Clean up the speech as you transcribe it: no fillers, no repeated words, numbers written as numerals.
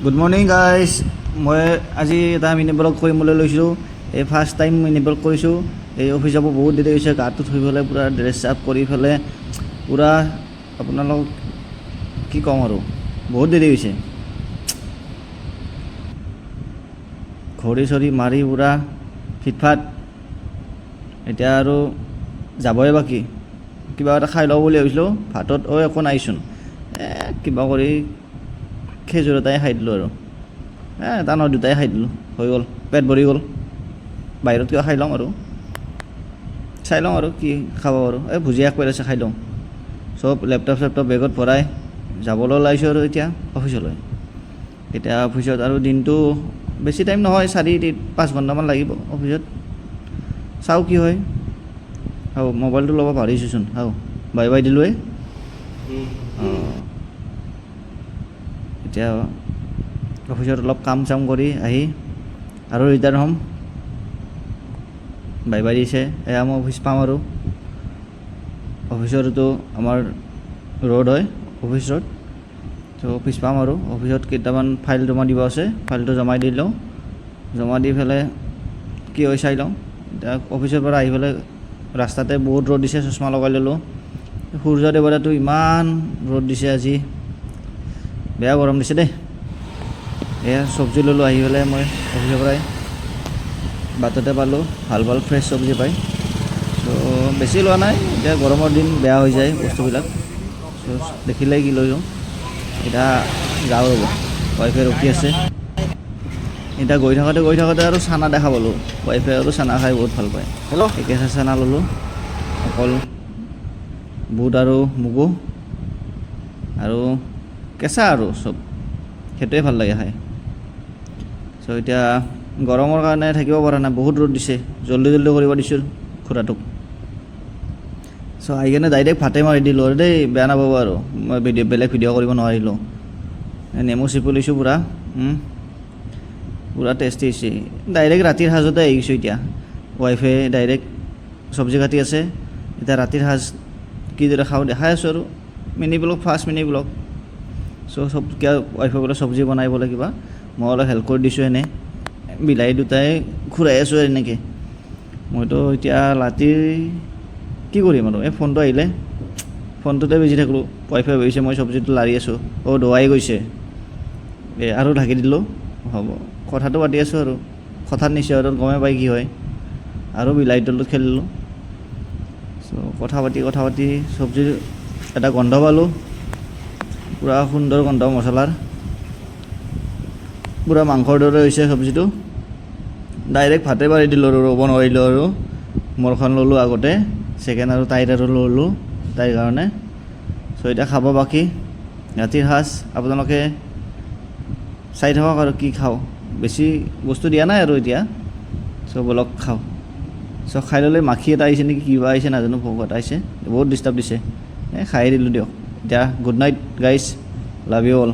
good morning guys মই আজি এটা মিনি ব্লগ কৰিবলৈ লৈছোঁ এই ফাৰ্ষ্ট টাইম মিনি ব্লগ কৰিছোঁ এই অফিচ যাব বহুত দেৰি হৈছে গাটো ধুই পেলাই পূৰা ড্ৰেছ আপ কৰি পেলাই পূৰা আপোনালোক কি ক'ম আৰু বহুত দেৰি হৈছে ঘড়ী চৰি মাৰি পূৰা ফিটফাট এতিয়া আৰু যাবই বাকী কিবা এটা খাই লওঁ বুলি ভাবিছিলোঁ ভাতত একো নাইচোন কিবা কৰি খেজুৰ এটাই খাই দিলোঁ আৰু এটা নহয় দুটাই খাই দিলোঁ হৈ গ'ল পেট ভৰি গ'ল বাহিৰত কিবা খাই লওঁ আৰু চাই লওঁ আৰু কি খাব পাৰোঁ ভুজিয়া এক পেকেট আছে খাই দিওঁ চব লেপটপ বেগত ভৰাই যাবলৈ ওলাইছোঁ আৰু এতিয়া অফিচলৈ এতিয়া অফিচত আৰু দিনটো বেছি টাইম নহয় 4-5 ঘণ্টামান লাগিব অফিচত চাওঁ কি হয় মোবাইলটো ল'ব পাহৰিছোঁচোন বাই বাই দিলোঁৱে এতিয়া অফিচত অলপ কাম চাম কৰি আহি আৰু ৰিটাৰ্ণ হ'ম বাই বাই দিছে এয়া মই অফিচ পাম আৰু অফিচৰটো আমাৰ ৰোড হয় অফিচ ৰোড তো অফিচ পাম আৰু অফিচত কেইটামান ফাইল জমা দিব আছে ফাইলটো জমা দি লওঁ জমা দি পেলাই কি হয় চাই লওঁ এতিয়া অফিচৰ পৰা আহি পেলাই ৰাস্তাতে বহুত ৰ'দ দিছে চশমা লগাই ল'লোঁ সূৰ্যদেৱতাটো ইমান ৰ'দ দিছে আজি বেয়া গৰম দিছে দেই এয়া চব্জি ল'লোঁ আহি পেলাই মই অফিচৰ পৰাই বাটতে পালোঁ ভাল ফ্ৰেছ চব্জি পাই তো বেছি লোৱা নাই এতিয়া গৰমৰ দিন বেয়া হৈ যায় বস্তুবিলাক তো দেখিলেই কি লৈ লওঁ এতিয়া যাওঁ ৰ'ব ৱাইফে ৰখি আছে এতিয়া গৈ থাকোঁতে আৰু চানা দেখা পালোঁ ৱাইফে আৰু চানা খাই বহুত ভাল পায় একেচা চানা ল'লোঁ অকল বুট আৰু মগু আৰু কেঁচা আৰু চব সেইটোৱে ভাল লাগে খাই চ' এতিয়া গৰমৰ কাৰণে থাকিব পৰা নাই বহুত ৰ'দ দিছে জল্দি কৰিব দিছোঁ খুৰাটোক চ' আহি কিনে ডাইৰেক্ট ভাতে মাৰি দিলোঁ আৰু দেই বেয়া নাপাব আৰু মই বেলেগ ভিডিঅ' কৰিব নোৱাৰিলোঁ নেমু চিপি লৈছোঁ পূৰা টেষ্টি হৈছে ডাইৰেক্ট ৰাতিৰ সাজতে আহি গৈছোঁ এতিয়া ৱাইফে ডাইৰেক্ট চব্জি কাটি আছে এতিয়া ৰাতিৰ সাজ কিদৰে খাওঁ দেখাই আছোঁ আৰু ফাৰ্ষ্ট মিনি ব্লগ চ' চব কিয় ৱাইফে বোলে চব্জি বনাই কিবা মই অলপ হেল্প কৰি দিছোঁ এনেই বিলাহী দুটাই ঘূৰাই আছোঁ এনেকৈ মইতো এতিয়া ৰাতি কি কৰিম আৰু এই ফোনটো আহিলে ফোনটোতে বিজি থাকিলোঁ ৱাইফে ভাবিছে মই চব্জিটো লাৰি আছোঁ ধোৱাই গৈছে আৰু ঢাকি দিলোঁ হ'ব কথাটো পাতি আছোঁ আৰু কথাত নিশ্চয় আৰু গমে পাই কি হয় আৰু বিলাহীৰ তলত খেলিলোঁ চ' কথা পাতি চব্জিৰ এটা গন্ধ পালোঁ পূৰা সুন্দৰ গন্ধ মছলাৰ পূৰা মাংসৰ দৰে হৈছে চব্জিটো ডাইৰেক্ট ভাতে পাৰি দিলোঁ আৰু ৰ'ব নোৱাৰিলোঁ আৰু মোৰখন ল'লোঁ আগতে ছেকেণ্ড আৰু তাইৰ ল'লোঁ তাইৰ কাৰণে চ' এতিয়া খাব বাকী ৰাতিৰ সাজ আপোনালোকে চাই থাকক আৰু কি খাওঁ বেছি বস্তু দিয়া নাই আৰু এতিয়া চ' বলক খাওঁ চ' খাই ল'লে মাখি এটা আহিছে নেকি কিবা আহিছে নাজানো ভোক এটা আহিছে বহুত ডিষ্টাৰ্ব দিছে খাই দিলোঁ দিয়ক এতিয়া good night guys love you all